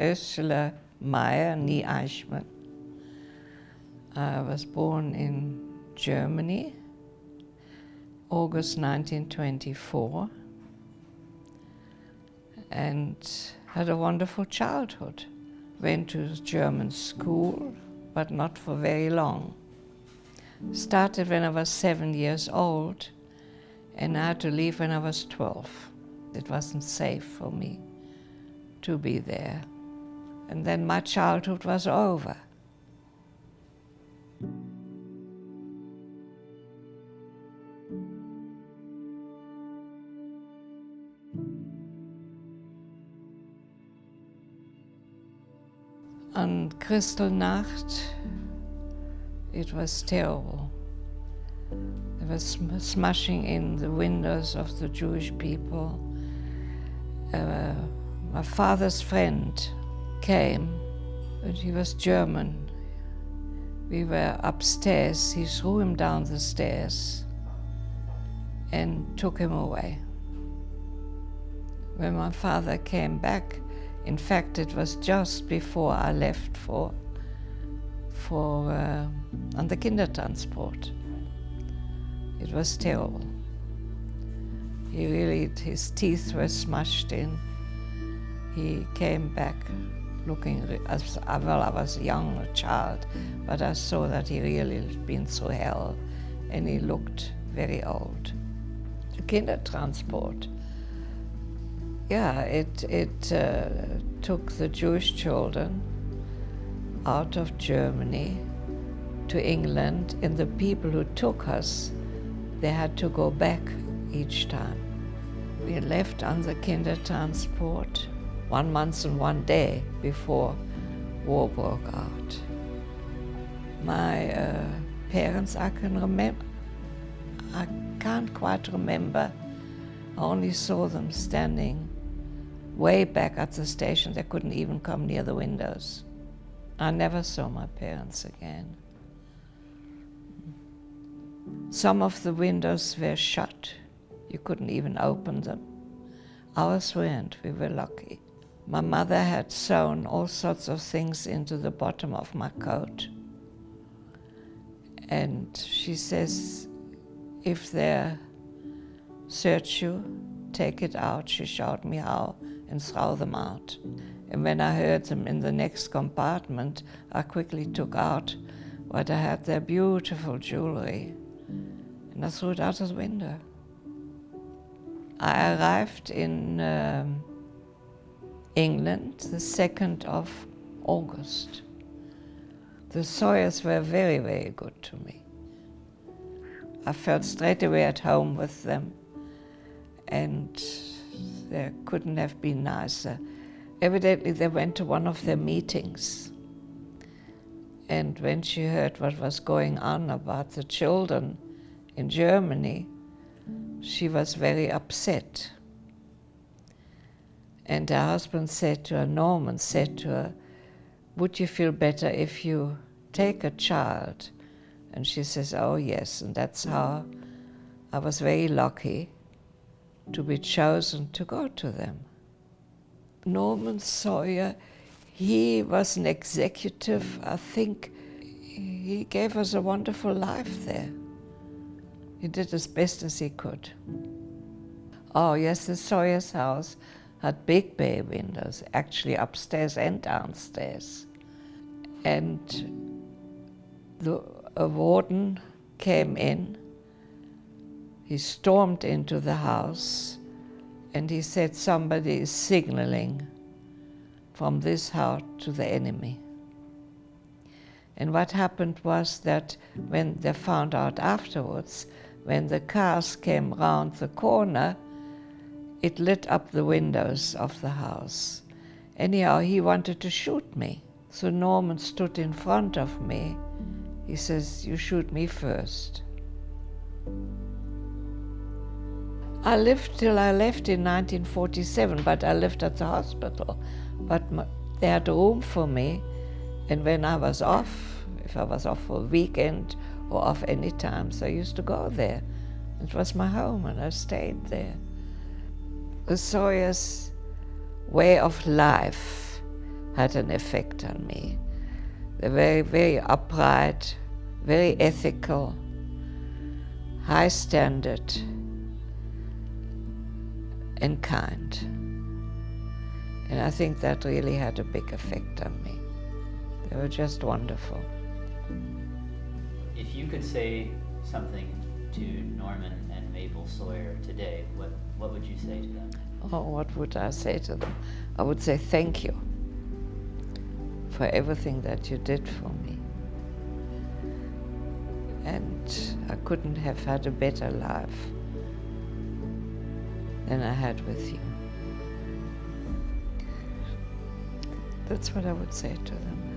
Ursula Meyer, nie Eichmann. I was born in Germany, August 1924, and had a wonderful childhood. Went to German school, but not for very long. Started when I was 7 years old, and I had to leave when I was 12. It wasn't safe for me to be there. And then my childhood was over. On Kristallnacht, it was terrible. There was smashing in the windows of the Jewish people. My father's friend came, but he was German. We were upstairs. He threw him down the stairs and took him away. When my father came back, in fact, it was just before I left on the Kindertransport. It was terrible. His teeth were smashed in. He came back looking, well, I was young, a child, but I saw that he really had been through hell, and he looked very old. The Kindertransport, yeah, it took the Jewish children out of Germany to England, and the people who took us, they had to go back each time. We left on the Kindertransport 1 month and 1 day before war broke out. My parents, I can't quite remember. I only saw them standing way back at the station. They couldn't even come near the windows. I never saw my parents again. Some of the windows were shut. You couldn't even open them. Ours weren't. We were lucky. My mother had sewn all sorts of things into the bottom of my coat. And she says, if they search you, take it out. She showed me how, and throw them out. And when I heard them in the next compartment, I quickly took out what I had, their beautiful jewelry, and I threw it out of the window. I arrived in England the 2nd of August. The Sawyers were very, very good to me. I felt straight away at home with them, and they couldn't have been nicer. Evidently, they went to one of their meetings, and when she heard what was going on about the children in Germany, she was very upset. And her husband said to her, Norman said to her, would you feel better if you take a child? And she says, oh yes, and that's how I was very lucky to be chosen to go to them. Norman Sawyer, he was an executive. I think he gave us a wonderful life there. He did as best as he could. Oh yes, the Sawyer's house had big bay windows, actually upstairs and downstairs. And a warden came in. He stormed into the house, and he said somebody is signaling from this house to the enemy. And what happened was that when they found out afterwards, when the cars came round the corner, it lit up the windows of the house. Anyhow, he wanted to shoot me. So Norman stood in front of me. He says, you shoot me first. I lived till I left in 1947, but I lived at the hospital. But they had room for me, and when I was off, if I was off for a weekend or off any time, so I used to go there. It was my home, and I stayed there. The Sawyers' way of life had an effect on me. They're very, very upright, very ethical, high standard, and kind. And I think that really had a big effect on me. They were just wonderful. If you could say something to Norman and Mabel Sawyer today, what would you say to them? Oh, what would I say to them? I would say thank you for everything that you did for me. And I couldn't have had a better life than I had with you. That's what I would say to them.